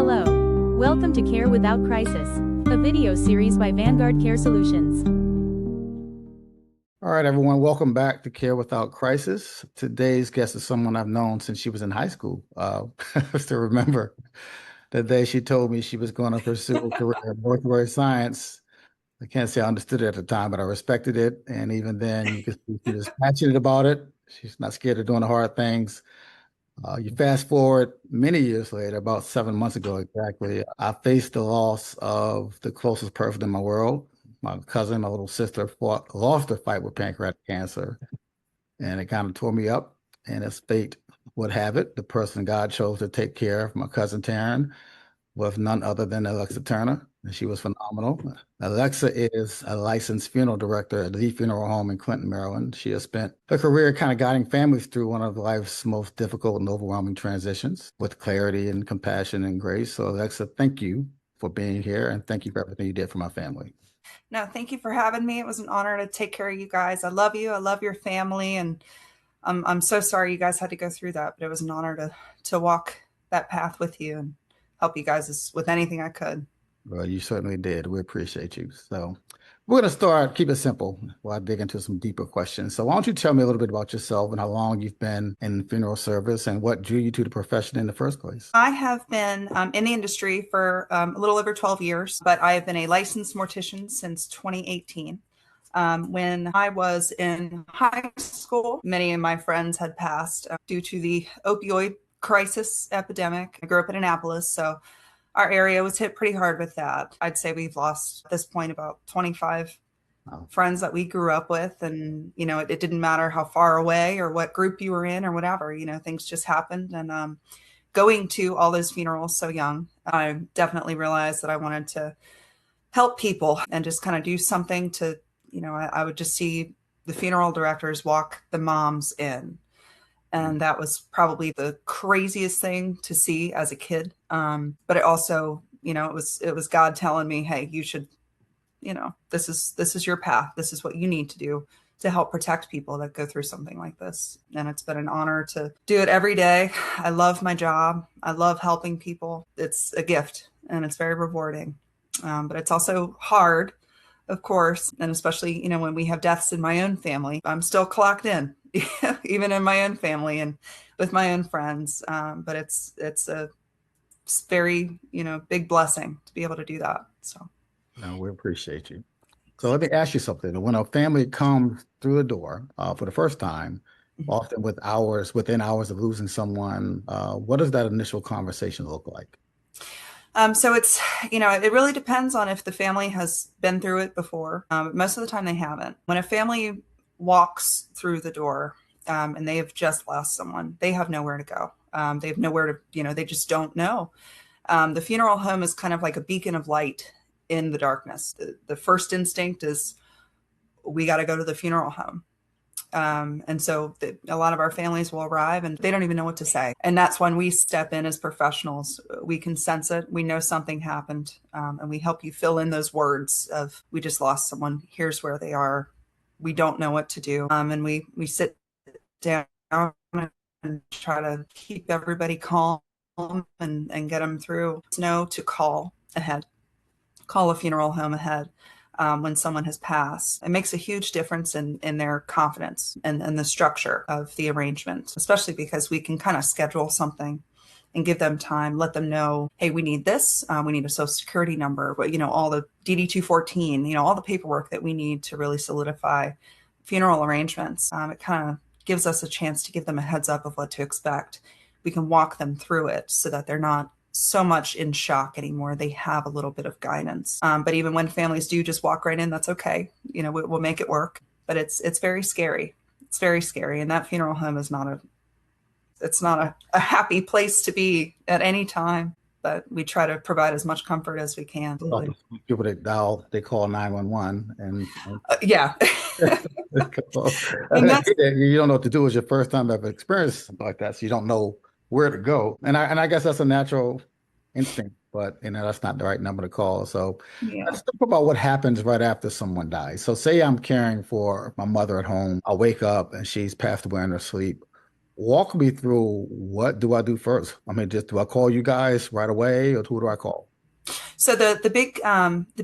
Hello. Welcome to Care Without Crisis, a video series by Vanguard Care Solutions. All right, everyone, welcome back to Care Without Crisis. Today's guest is someone I've known since she was in high school. I still remember the day she told me she was going to pursue a career in mortuary science. I can't say I understood it at the time, but I respected it. And even then, you could see she was passionate about it. She's not scared of doing the hard things. You fast forward many years later, about 7 months ago exactly, I faced the loss of the closest person in my world. My cousin, my little sister, lost a fight with pancreatic cancer, and it kind of tore me up. And as fate would have it, the person God chose to take care of my cousin Taryn was none other than Alexa Turner, and she was phenomenal. Alexa is a licensed funeral director at the funeral home in Clinton, Maryland. She has spent her career kind of guiding families through one of life's most difficult and overwhelming transitions with clarity and compassion and grace. So Alexa, thank you for being here, and thank you for everything you did for my family. No, thank you for having me. It was an honor to take care of you guys. I love you. I love your family, and I'm so sorry you guys had to go through that, but it was an honor to walk that path with you and help you guys with anything I could. Well, you certainly did. We appreciate you. So we're going to start, keep it simple while I dig into some deeper questions. So why don't you tell me a little bit about yourself and how long you've been in funeral service and what drew you to the profession in the first place? I have been in the industry for a little over 12 years, but I have been a licensed mortician since 2018. When I was in high school, many of my friends had passed due to the opioid crisis epidemic. I grew up in Annapolis, so our area was hit pretty hard with that. I'd say we've lost at this point about 25 friends that we grew up with. And, you know, it didn't matter how far away or what group you were in or whatever, you know, things just happened. And going to all those funerals so young, I definitely realized that I wanted to help people and just kind of do something to, you know, I would just see the funeral directors walk the moms in. And that was probably the craziest thing to see as a kid. But it also, you know, it was God telling me, hey, you should, you know, this is your path. This is what you need to do to help protect people that go through something like this. And it's been an honor to do it every day. I love my job. I love helping people. It's a gift and it's very rewarding. But it's also hard, of course. And especially, you know, when we have deaths in my own family, I'm still clocked in. Even in my own family and with my own friends. But it's a very, you know, big blessing to be able to do that. So no, we appreciate you. So let me ask you something. When a family comes through the door for the first time, often within hours of losing someone, what does that initial conversation look like? So it's, you know, it really depends on if the family has been through it before. Most of the time they haven't. When a family walks through the door and they have just lost someone, they have nowhere to go. They have nowhere to, you know, they just don't know. The funeral home is kind of like a beacon of light in the darkness. The first instinct is we got to go to the funeral home. And so a lot of our families will arrive and they don't even know what to say. And that's when we step in as professionals. We can sense it. We know something happened. And we help you fill in those words of, we just lost someone. Here's where they are. We don't know what to do. And we sit down and try to keep everybody calm and get them through. Know to call ahead, call a funeral home ahead when someone has passed. It makes a huge difference in their confidence and the structure of the arrangement, especially because we can kind of schedule something and give them time, let them know, hey, we need this. We need a social security number, but, you know, all the DD-214, you know, all the paperwork that we need to really solidify funeral arrangements. It kind of gives us a chance to give them a heads up of what to expect. We can walk them through it so that they're not so much in shock anymore. They have a little bit of guidance. But even when families do just walk right in, that's okay. You know, we'll make it work, but it's very scary. It's very scary. And that funeral home is not a happy place to be at any time, but we try to provide as much comfort as we can. People they call 911 and yeah. You don't know what to do. It's your first time ever experienced something like that, so you don't know where to go. And I guess that's a natural instinct, but you know that's not the right number to call. So let's talk about what happens right after someone dies. So say I'm caring for my mother at home. I wake up and she's passed away in her sleep. walk me through, what do I do first? I mean, just do I call you guys right away, or who do I call? So the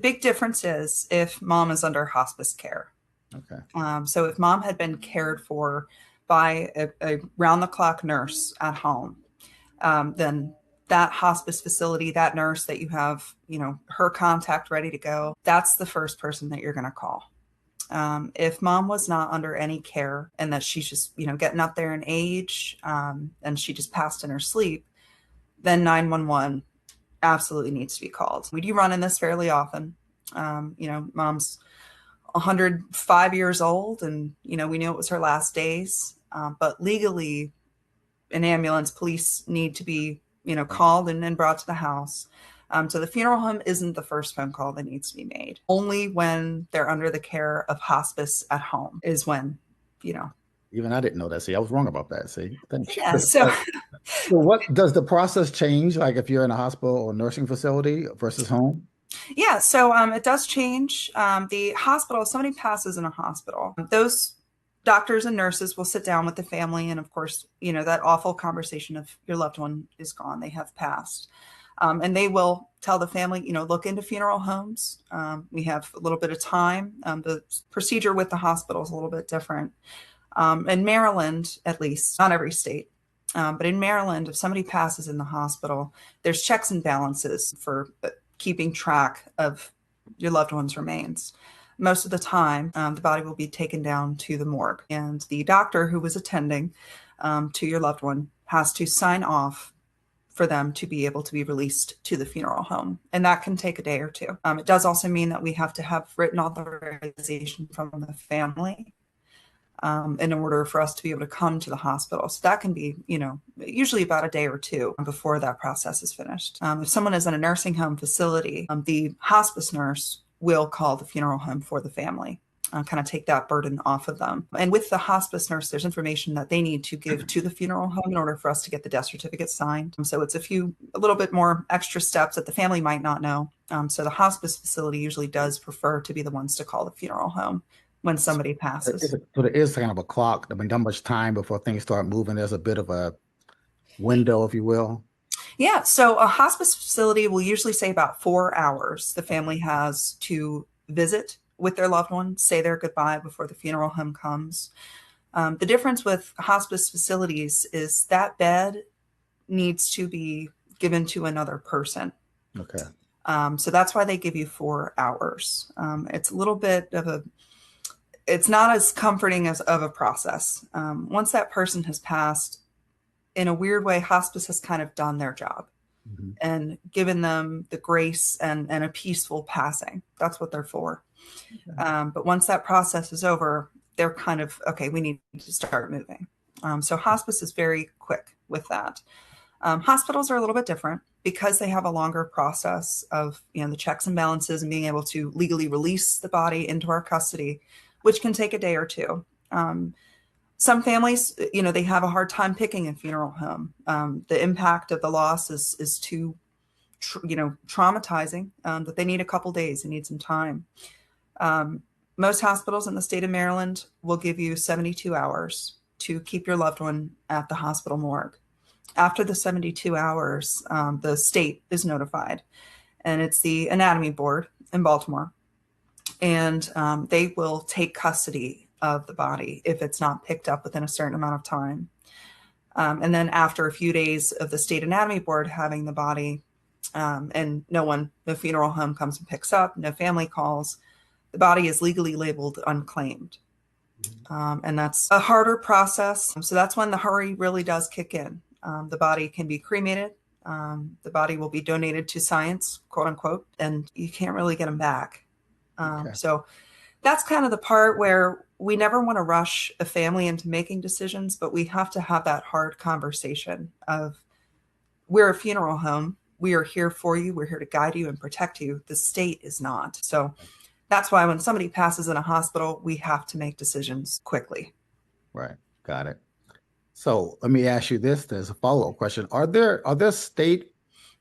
big difference is if mom is under hospice care. Okay. So if mom had been cared for by a round the clock nurse at home, then that hospice facility, that nurse that you have, her contact ready to go, that's the first person that you're going to call. If mom was not under any care and that she's just, getting up there in age, and she just passed in her sleep, then 911 absolutely needs to be called. We do run in this fairly often. Mom's 105 years old, and we knew it was her last days. But legally, an ambulance, police need to be called and brought to the house. So the funeral home isn't the first phone call that needs to be made. Only when they're under the care of hospice at home is when, Even I didn't know that. See, I was wrong about that. See, thank you. yeah. So So what does the process change, like if you're in a hospital or nursing facility versus home? yeah, so it does change. The hospital, if somebody passes in a hospital, those doctors and nurses will sit down with the family. And of course, that awful conversation of your loved one is gone, they have passed. And they will tell the family, look into funeral homes. We have a little bit of time. The procedure with the hospital is a little bit different. In Maryland, at least, not every state, but in Maryland, if somebody passes in the hospital, there's checks and balances for keeping track of your loved one's remains. Most of the time, the body will be taken down to the morgue, and the doctor who was attending to your loved one has to sign off for them to be able to be released to the funeral home. And that can take a day or two. It does also mean that we have to have written authorization from the family in order for us to be able to come to the hospital. So that can be, usually about a day or two before that process is finished. If someone is in a nursing home facility, the hospice nurse will call the funeral home for the family. Kind of take that burden off of them. And with the hospice nurse, there's information that they need to give to the funeral home in order for us to get the death certificate signed. So it's a little bit more extra steps that the family might not know. So the hospice facility usually does prefer to be the ones to call the funeral home when somebody passes. So there is kind of a clock. I mean, how much time before things start moving? There's a bit of a window, if you will. Yeah, so a hospice facility will usually say about 4 hours the family has to visit with their loved one, say their goodbye before the funeral home comes. The difference with hospice facilities is that bed needs to be given to another person. Okay. So that's why they give you 4 hours. It's a little bit of it's not as comforting as of a process. Once that person has passed, in a weird way, hospice has kind of done their job and given them the grace and a peaceful passing. That's what they're for. Okay. But once that process is over, they're kind of, okay, we need to start moving. So hospice is very quick with that. Hospitals are a little bit different because they have a longer process of, the checks and balances and being able to legally release the body into our custody, which can take a day or two. Some families, they have a hard time picking a funeral home. The impact of the loss is too, traumatizing, that they need a couple days, they need some time. Most hospitals in the state of Maryland will give you 72 hours to keep your loved one at the hospital morgue. After the 72 hours, the state is notified, and it's the Anatomy Board in Baltimore. And they will take custody of the body if it's not picked up within a certain amount of time. And then after a few days of the state Anatomy Board having the body, and no funeral home comes and picks up, no family calls, the body is legally labeled unclaimed. And that's a harder process. So that's when the hurry really does kick in. The body can be cremated. The body will be donated to science, quote unquote, and you can't really get them back. Okay. So that's kind of the part where we never want to rush a family into making decisions, but we have to have that hard conversation of, we're a funeral home. We are here for you. We're here to guide you and protect you. The state is not. So that's why when somebody passes in a hospital, we have to make decisions quickly. Right. Got it. So let me ask you this. There's a follow-up question. Are there state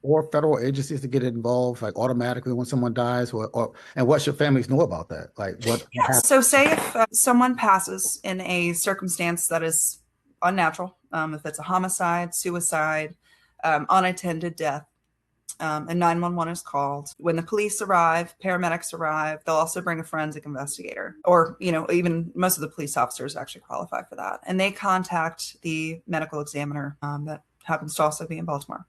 or federal agencies to get involved, like automatically when someone dies, and what should families know about that? Like what? Yeah. So say if someone passes in a circumstance that is unnatural, if it's a homicide, suicide, unattended death, and 911 is called. When the police arrive, paramedics arrive, they'll also bring a forensic investigator, or, even most of the police officers actually qualify for that. And they contact the medical examiner that happens to also be in Baltimore.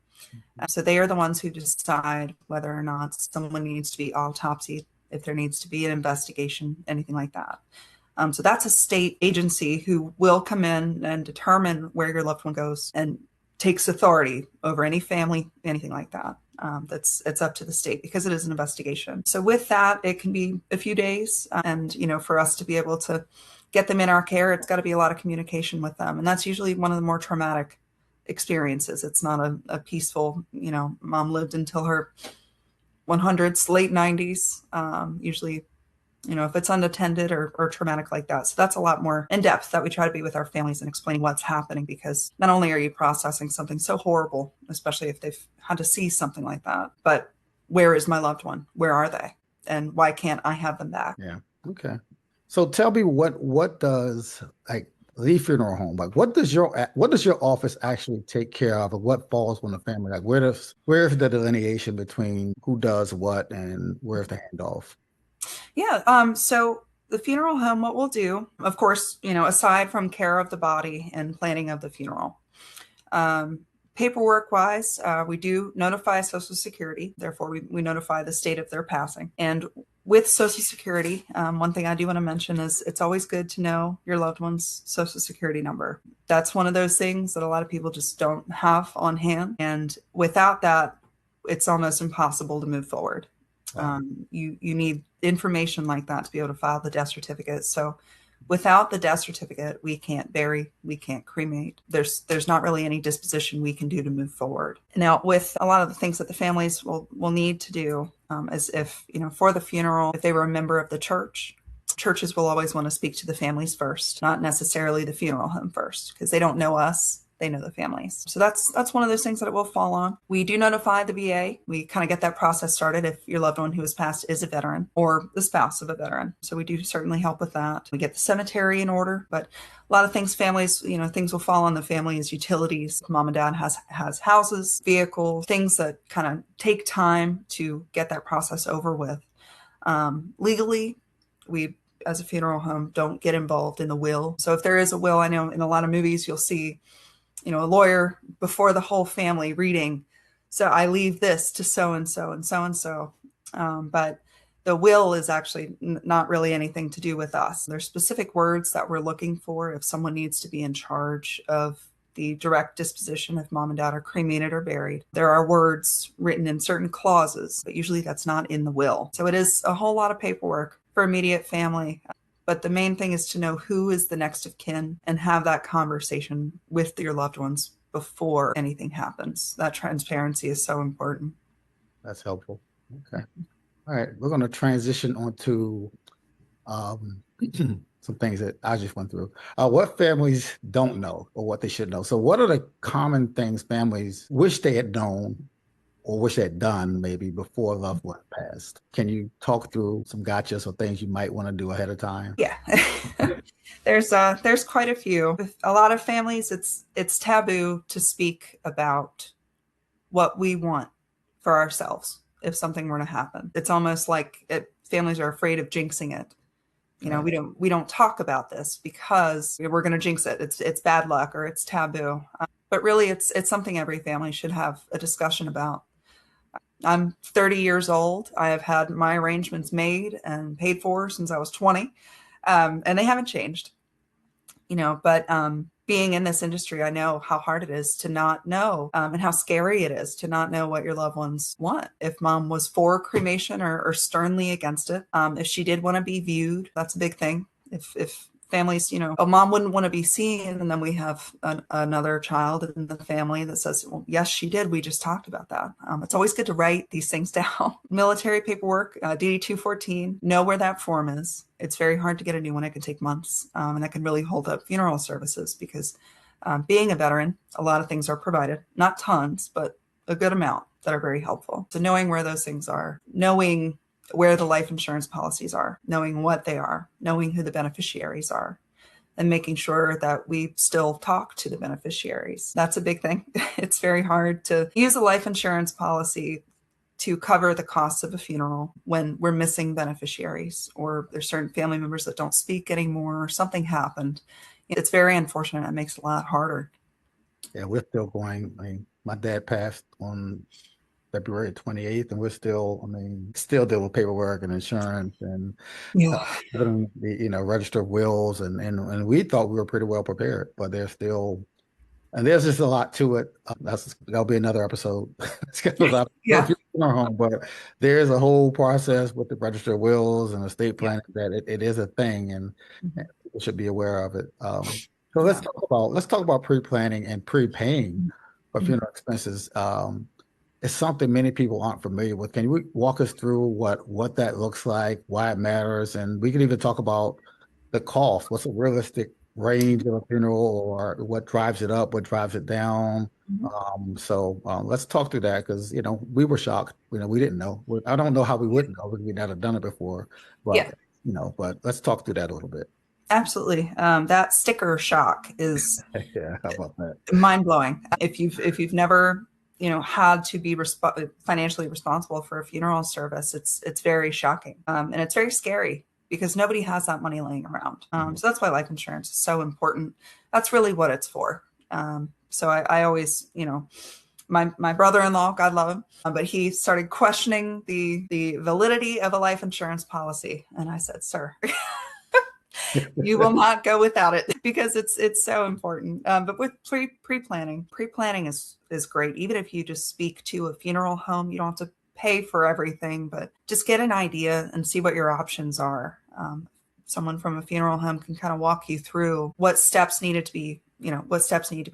So they are the ones who decide whether or not someone needs to be autopsied, if there needs to be an investigation, anything like that. So that's a state agency who will come in and determine where your loved one goes and takes authority over any family, anything like that. It's up to the state because it is an investigation. So with that, it can be a few days. And, for us to be able to get them in our care, it's got to be a lot of communication with them. And that's usually one of the more traumatic experiences. It's not a peaceful, mom lived until her 100s, late 90s, usually, if it's unattended or traumatic like that. So that's a lot more in depth that we try to be with our families and explaining what's happening, because not only are you processing something so horrible, especially if they've had to see something like that, but where is my loved one? Where are they? And why can't I have them back? Yeah. Okay. So tell me what does the funeral home, what does your office actually take care of, or what falls on the family? Where's the delineation between who does what and where's the handoff? Yeah. So the funeral home, what we'll do, of course, aside from care of the body and planning of the funeral, paperwork wise, we do notify Social Security. Therefore, we notify the state of their passing. And with Social Security, one thing I do want to mention is it's always good to know your loved one's Social Security number. That's one of those things that a lot of people just don't have on hand. And without that, it's almost impossible to move forward. Wow. You need information like that to be able to file the death certificate. So without the death certificate, we can't bury, we can't cremate. There's not really any disposition we can do to move forward. Now, with a lot of the things that the families will need to do, as if, for the funeral, if they were a member of the church, churches will always want to speak to the families first, not necessarily the funeral home first, because they don't know us. They know the families. So that's one of those things that it will fall on. We do notify the VA. We kind of get that process started if your loved one who has passed is a veteran or the spouse of a veteran. So we do certainly help with that. We get the cemetery in order, but a lot of things, families, things will fall on the family as utilities. Mom and dad has houses, vehicles, things that kind of take time to get that process over with. Legally, we, as a funeral home, don't get involved in the will. So if there is a will, I know in a lot of movies you'll see a lawyer before the whole family reading, so I leave this to so-and-so and so-and-so. But the will is actually not really anything to do with us. There's specific words that we're looking for if someone needs to be in charge of the direct disposition if mom and dad are cremated or buried. There are words written in certain clauses, but usually that's not in the will. So it is a whole lot of paperwork for immediate family. But the main thing is to know who is the next of kin and have that conversation with your loved ones before anything happens. That transparency is so important. That's helpful. Okay. All right. We're going to transition onto some things that I just went through. What families don't know or what they should know. So what are the common things families wish they had known or wish they had done maybe before a loved one passed? Can you talk through some gotchas or things you might want to do ahead of time? Yeah. There's quite a few. With a lot of families, it's taboo to speak about what we want for ourselves if something were to happen. It's almost like families are afraid of jinxing it. Right. We don't talk about this because we're going to jinx it. It's bad luck or it's taboo. But really, it's something every family should have a discussion about. I'm 30 years old. I have had my arrangements made and paid for since I was 20, and they haven't changed. But being in this industry, I know how hard it is to not know, and how scary it is to not know what your loved ones want. If mom was for cremation or sternly against it, if she did want to be viewed, that's a big thing. If families, a mom wouldn't want to be seen, and then we have another child in the family that says, well, yes, she did. We just talked about that. It's always good to write these things down. Military paperwork, DD-214, know where that form is. It's very hard to get a new one. It can take months, and that can really hold up funeral services because being a veteran, a lot of things are provided, not tons, but a good amount that are very helpful. So knowing where those things are, knowing where the life insurance policies are, knowing what they are, knowing who the beneficiaries are. and making sure that we still talk to the beneficiaries. That's a big thing. It's very hard to use a life insurance policy to cover the costs of a funeral when we're missing beneficiaries, or there's certain family members that don't speak anymore, or something happened. It's very unfortunate. It makes it a lot harder. Yeah, we're still going. I mean, my dad passed on February 28th, and we're still, still dealing with paperwork and insurance and Yeah. the, register of wills, and we thought we were pretty well prepared, but there's still, and there's just a lot to it. That'll be another episode. Yeah. Home, but there's a whole process with the register of wills and estate planning that it is a thing, and people should be aware of it. So let's talk about pre-planning and pre-paying for funeral expenses. It's something many people aren't familiar with. Can you walk us through what that looks like, why it matters, and we can even talk about the cost. What's a realistic range of a funeral, or what drives it up, what drives it down? So let's talk through that, because we were shocked. We didn't know. I don't know how we wouldn't know, because we'd never done it before. But but let's talk through that a little bit. Absolutely. That sticker shock is Yeah, how about that? Mind-blowing. If you've never had to be financially responsible for a funeral service, it's very shocking, and it's very scary, because nobody has that money laying around. So that's why life insurance is so important. That's really what it's for. So I always, my brother-in-law, God love him, but he started questioning the validity of a life insurance policy, and I said, "Sir." You will not go without it, because it's so important. But with pre-planning is great. Even if you just speak to a funeral home, you don't have to pay for everything, but just get an idea and see what your options are. Someone from a funeral home can kind of walk you through what steps need to be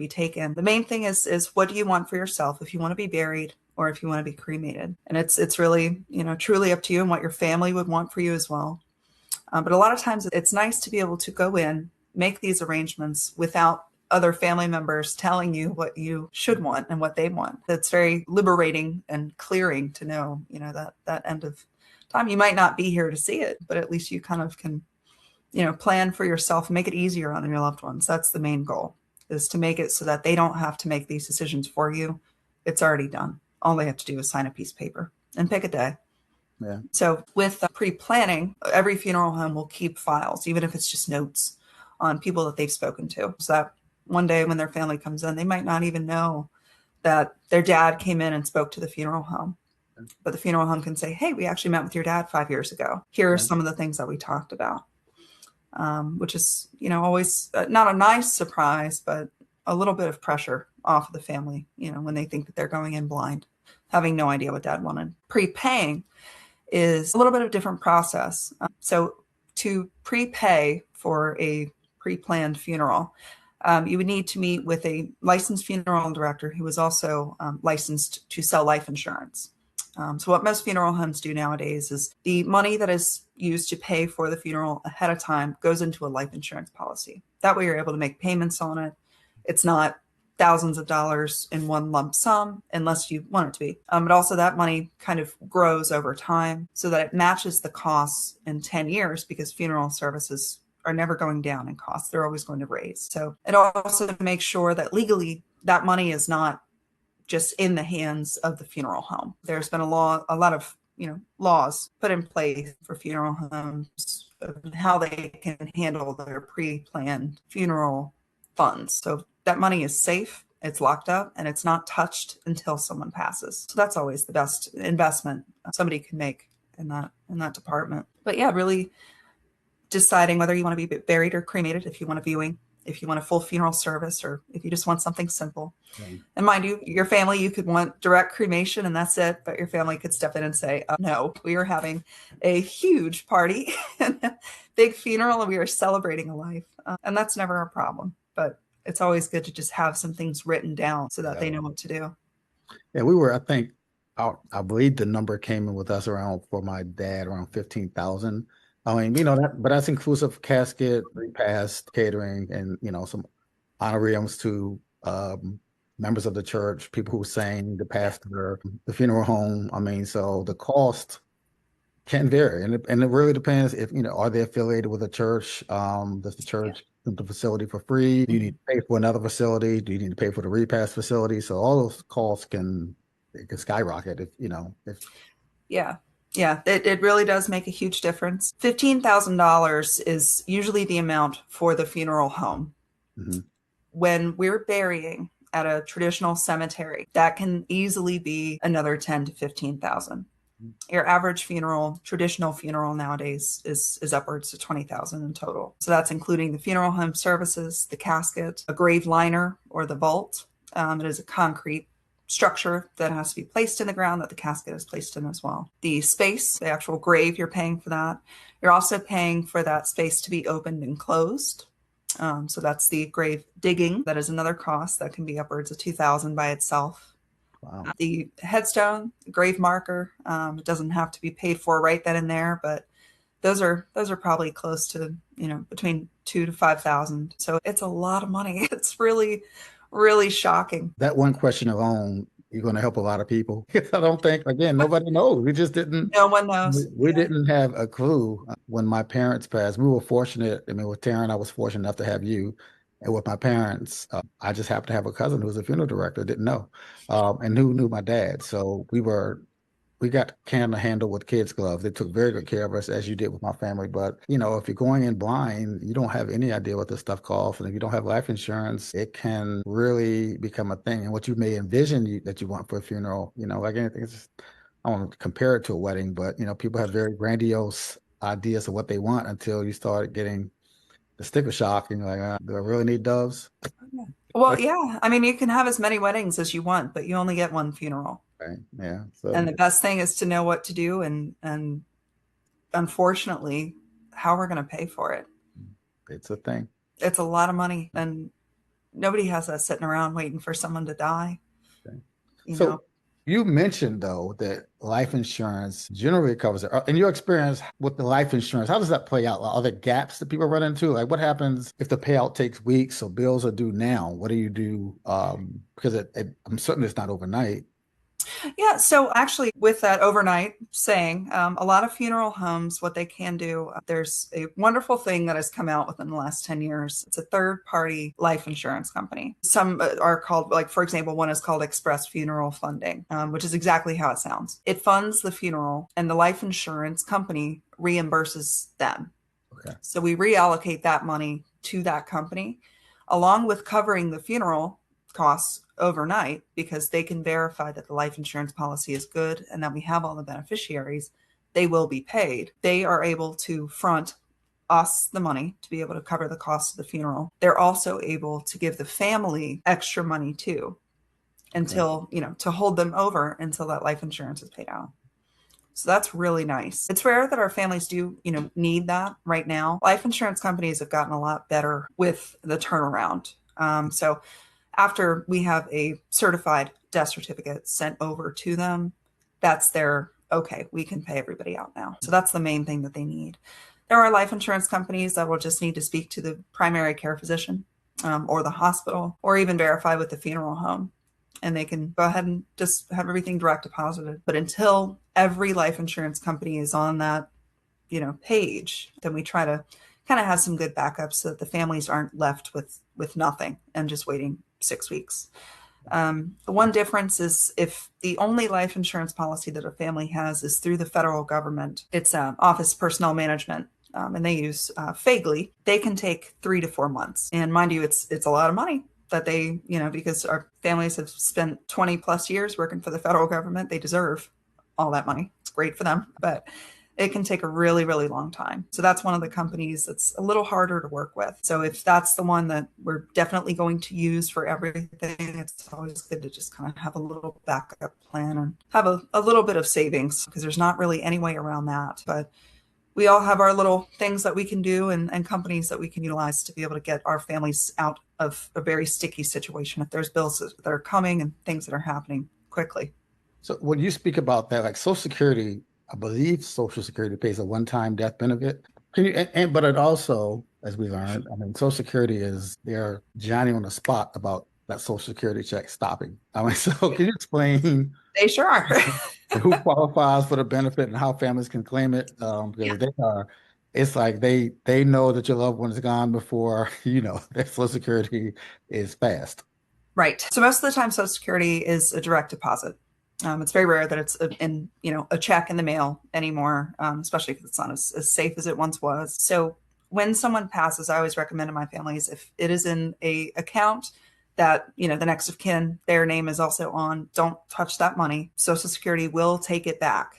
taken. The main thing is what do you want for yourself, if you want to be buried or if you want to be cremated. And it's really, truly up to you and what your family would want for you as well. But a lot of times it's nice to be able to go in, make these arrangements without other family members telling you what you should want and what they want. It's very liberating and clearing to know, that end of time. You might not be here to see it, but at least you kind of can, plan for yourself and make it easier on your loved ones. That's the main goal, is to make it so that they don't have to make these decisions for you. It's already done. All they have to do is sign a piece of paper and pick a day. Yeah. So with pre-planning, every funeral home will keep files, even if it's just notes on people that they've spoken to. So that one day when their family comes in, they might not even know that their dad came in and spoke to the funeral home. But the funeral home can say, "Hey, we actually met with your dad 5 years ago. Here are some of the things that we talked about," which is, always not a nice surprise, but a little bit of pressure off of the family, when they think that they're going in blind, having no idea what dad wanted. Prepaying is a little bit of a different process. So to prepay for a pre-planned funeral, you would need to meet with a licensed funeral director who is also licensed to sell life insurance. So what most funeral homes do nowadays is the money that is used to pay for the funeral ahead of time goes into a life insurance policy. That way you're able to make payments on it. It's not thousands of dollars in one lump sum unless you want it to be. But also that money kind of grows over time so that it matches the costs in 10 years, because funeral services are never going down in cost. They're always going to raise. So it also makes sure that legally that money is not just in the hands of the funeral home. There's been a lot of laws put in place for funeral homes of how they can handle their pre-planned funeral funds. So that money is safe, it's locked up, and it's not touched until someone passes. So that's always the best investment somebody can make in that department. But yeah, really deciding whether you want to be buried or cremated, if you want a viewing, if you want a full funeral service, or if you just want something simple. Right. And mind you, your family, you could want direct cremation and that's it, but your family could step in and say, "No, we are having a huge party and a big funeral, and we are celebrating a life." And that's never a problem, but it's always good to just have some things written down so that they know what to do. Yeah, I think, I believe the number came in with us for my dad, around 15,000. I mean, but that's inclusive casket, repast, catering, and, some honorariums to members of the church, people who sang, the pastor, the funeral home. I mean, so the cost can vary, and it really depends if, are they affiliated with a church? Does the church the facility for free? Do you need to pay for another facility? Do you need to pay for the repass facility? So all those costs can skyrocket if Yeah. Yeah, it really does make a huge difference. $15,000 is usually the amount for the funeral home. Mhm. When we're burying at a traditional cemetery, that can easily be another 10 to 15,000. Your average funeral, traditional funeral nowadays is upwards to 20,000 in total. So that's including the funeral home services, the casket, a grave liner or the vault. It is a concrete structure that has to be placed in the ground that the casket is placed in as well. The space, the actual grave, you're paying for that. You're also paying for that space to be opened and closed. So that's the grave digging. That is another cost that can be upwards of 2,000 by itself. Wow. The headstone, grave marker, it doesn't have to be paid for right then and there, but those are probably close to, between 2,000 to 5,000. So it's a lot of money. It's really, really shocking. That one question alone, you're going to help a lot of people. I don't think, again, nobody knows. We just didn't. No one knows. We didn't have a clue when my parents passed. We were fortunate. I mean, with Taryn, I was fortunate enough to have you. And with my parents, I just happened to have a cousin who was a funeral director, didn't know, and who knew my dad. So we got kind of handled with kids' gloves. They took very good care of us, as you did with my family. But, if you're going in blind, you don't have any idea what this stuff costs. And if you don't have life insurance, it can really become a thing. And what you may envision that you want for a funeral, like anything, it's just, I don't want to compare it to a wedding, but, people have very grandiose ideas of what they want until you start getting the sticker shock and you're like, do I really need doves? Well, yeah. I mean, you can have as many weddings as you want, but you only get one funeral. Right. Yeah. So, And the best thing is to know what to do and unfortunately, how we're going to pay for it. it's a thing. It's a lot of money, and nobody has that sitting around waiting for someone to die. Okay. You So know? you mentioned, though, that life insurance generally covers it. In your experience with the life insurance, how does that play out? Are there gaps that people run into? Like, what happens if the payout takes weeks, so bills are due now? What do you do? Because I'm certain it's not overnight. Yeah, so actually, with that overnight saying, a lot of funeral homes, what they can do, there's a wonderful thing that has come out within the last 10 years. It's a third-party life insurance company. Some are called, like, for example, one is called Express Funeral Funding, which is exactly how it sounds. It funds the funeral, and the life insurance company reimburses them. Okay. So we reallocate that money to that company, along with covering the funeral costs overnight, because they can verify that the life insurance policy is good and that we have all the beneficiaries. They will be paid. They are able to front us the money to be able to cover the cost of the funeral. They're also able to give the family extra money too, until, to hold them over until that life insurance is paid out. So that's really nice. It's rare that our families do, need that right now. Life insurance companies have gotten a lot better with the turnaround. So after we have a certified death certificate sent over to them, that's their, okay, we can pay everybody out now. So that's the main thing that they need. There are life insurance companies that will just need to speak to the primary care physician or the hospital, or even verify with the funeral home. And they can go ahead and just have everything direct deposited. But until every life insurance company is on that, page, then we try to kind of have some good backups so that the families aren't left with nothing and just waiting 6 weeks. The one difference is if the only life insurance policy that a family has is through the federal government, it's Office Personnel Management, and they use FAGLY, they can take 3 to 4 months. And mind you, it's a lot of money that they, because our families have spent 20 plus years working for the federal government. They deserve all that money. It's great for them, but it can take a really, really long time. So that's one of the companies that's a little harder to work with. So if that's the one that we're definitely going to use for everything, it's always good to just kind of have a little backup plan and have a little bit of savings, because there's not really any way around that. But we all have our little things that we can do and companies that we can utilize to be able to get our families out of a very sticky situation if there's bills that are coming and things that are happening quickly. So when you speak about that, like Social Security, I believe Social Security pays a one-time death benefit. Can you, but it also, as we learned, I mean, Social Security they're Johnny on the spot about that Social Security check stopping. I mean, so can you explain? They sure are. Who qualifies for the benefit and how families can claim it? Because they are It's like they know that your loved one is gone before, their Social Security is fast. Right. So most of the time, Social Security is a direct deposit. It's very rare that it's a check in the mail anymore, especially because it's not as safe as it once was. So when someone passes, I always recommend to my families, if it is in a account that, the next of kin, their name is also on, don't touch that money. Social Security will take it back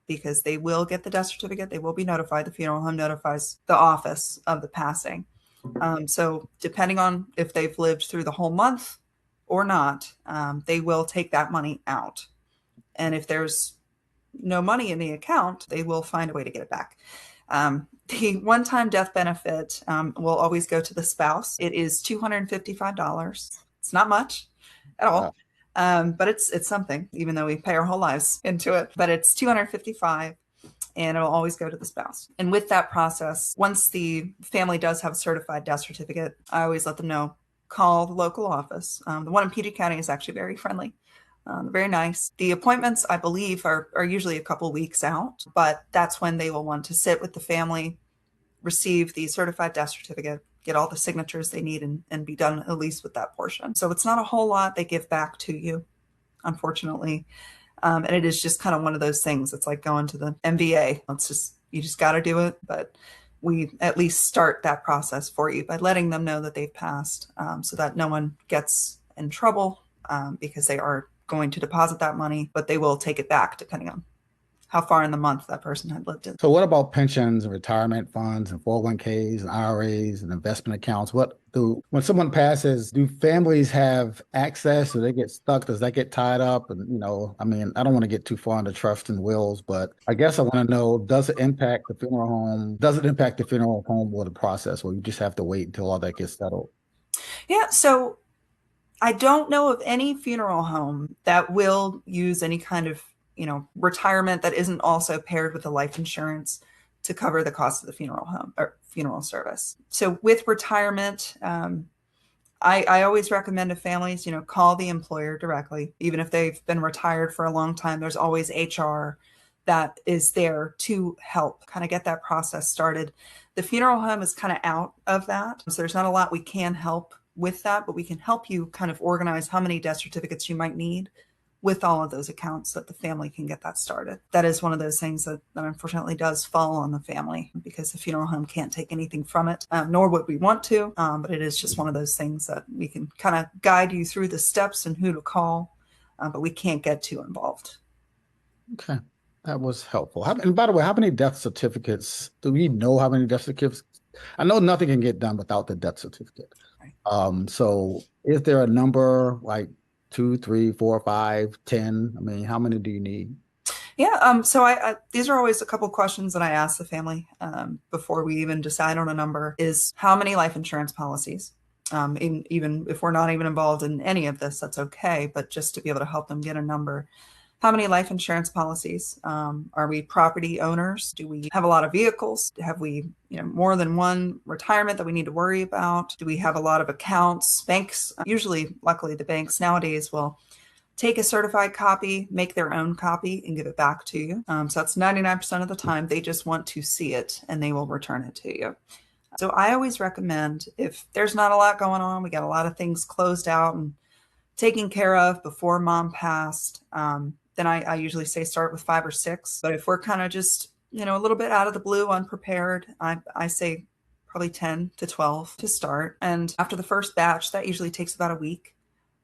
because they will get the death certificate. They will be notified. The funeral home notifies the office of the passing. So depending on if they've lived through the whole month or not, they will take that money out. And if there's no money in the account, they will find a way to get it back. The one-time death benefit will always go to the spouse. It is $255. It's not much at all, but it's something, even though we pay our whole lives into it. But it's $255, and it'll always go to the spouse. And with that process, once the family does have a certified death certificate, I always let them know, call the local office. The one in PG County is actually very friendly. Very nice. The appointments, I believe, are usually a couple weeks out, but that's when they will want to sit with the family, receive the certified death certificate, get all the signatures they need, and be done at least with that portion. So it's not a whole lot they give back to you, unfortunately. And it is just kind of one of those things. It's like going to the MBA. You just got to do it. But we at least start that process for you by letting them know that they've passed, so that no one gets in trouble because they are going to deposit that money, but they will take it back depending on how far in the month that person had lived in. So what about pensions and retirement funds and 401ks and IRAs and investment accounts? When someone passes, do families have access? Do they get stuck? Does that get tied up? And, I don't want to get too far into trust and wills, but I guess I want to know, does it impact the funeral home? Does it impact the funeral home or the process, or you just have to wait until all that gets settled? Yeah. So I don't know of any funeral home that will use any kind of, retirement that isn't also paired with the life insurance to cover the cost of the funeral home or funeral service. So with retirement, I always recommend to families, call the employer directly. Even if they've been retired for a long time, there's always HR that is there to help kind of get that process started. The funeral home is kind of out of that. So there's not a lot we can help with that, but we can help you kind of organize how many death certificates you might need with all of those accounts so that the family can get that started. That is one of those things that unfortunately does fall on the family because the funeral home can't take anything from it, nor would we want to, but it is just one of those things that we can kind of guide you through the steps and who to call, but we can't get too involved. Okay, that was helpful. And by the way, how many death certificates, do we know how many death certificates? I know nothing can get done without the death certificate. Right. So is there a number like 2, 3, 4, 5, 10? How many do you need? Yeah. So these are always a couple questions that I ask the family before we even decide on a number is how many life insurance policies? Even if we're not even involved in any of this, that's okay. But just to be able to help them get a number. How many life insurance policies? Are we property owners? Do we have a lot of vehicles? Have we, more than one retirement that we need to worry about? Do we have a lot of accounts? Banks, usually, luckily, the banks nowadays will take a certified copy, make their own copy, and give it back to you. So that's 99% of the time. They just want to see it, and they will return it to you. So I always recommend if there's not a lot going on, we got a lot of things closed out and taken care of before mom passed, then I usually say start with 5 or 6. But if we're kind of just, a little bit out of the blue, unprepared, I say probably 10 to 12 to start. And after the first batch, that usually takes about a week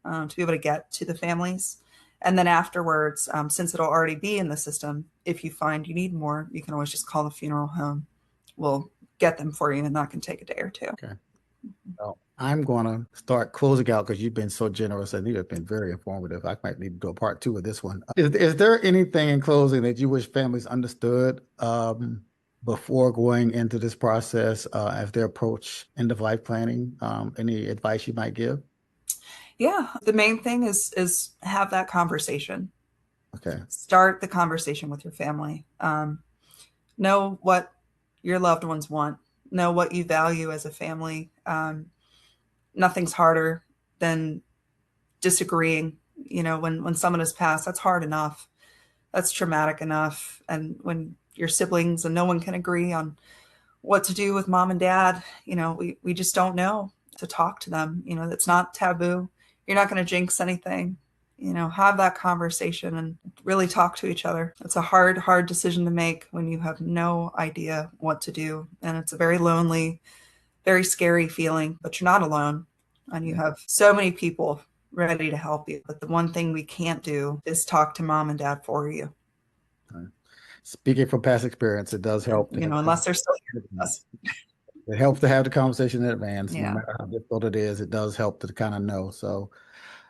to be able to get to the families. And then afterwards, since it'll already be in the system, if you find you need more, you can always just call the funeral home. We'll get them for you, and that can take a day or two. Okay. Well, I'm going to start closing out because you've been so generous and you've been very informative. I might need to do a part 2 of this one. Is there anything in closing that you wish families understood before going into this process as they approach end-of-life planning? Any advice you might give? Yeah, the main thing is have that conversation. Okay. Start the conversation with your family. Know what your loved ones want. Know what you value as a family. Nothing's harder than disagreeing. When someone has passed, that's hard enough. That's traumatic enough. And when your siblings and no one can agree on what to do with mom and dad. We just don't know to talk to them. It's not taboo. You're not going to jinx anything. Have that conversation and really talk to each other. It's a hard decision to make when you have no idea what to do. And it's a very lonely, very scary feeling, but you're not alone. And you have so many people ready to help you. But the one thing we can't do is talk to mom and dad for you. Speaking from past experience, it does help. Unless they're still here with us. It helps to have the conversation in advance. Yeah. No matter how difficult it is, it does help to kind of know. So,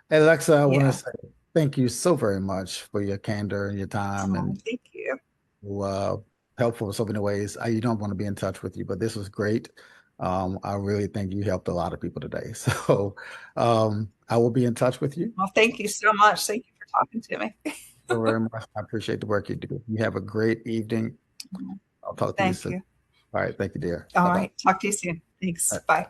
Alexa, I want to say thank you so very much for your candor and your time. And thank you. Helpful in so many ways. You don't want to be in touch with you, but this was great. I really think you helped a lot of people today. So I will be in touch with you. Well, thank you so much. Thank you for talking to me. So very much. I appreciate the work you do. You have a great evening. I'll talk to you soon. Thank you. All right. Thank you, dear. All Bye-bye. right. Talk to you soon. Thanks. All right. Bye.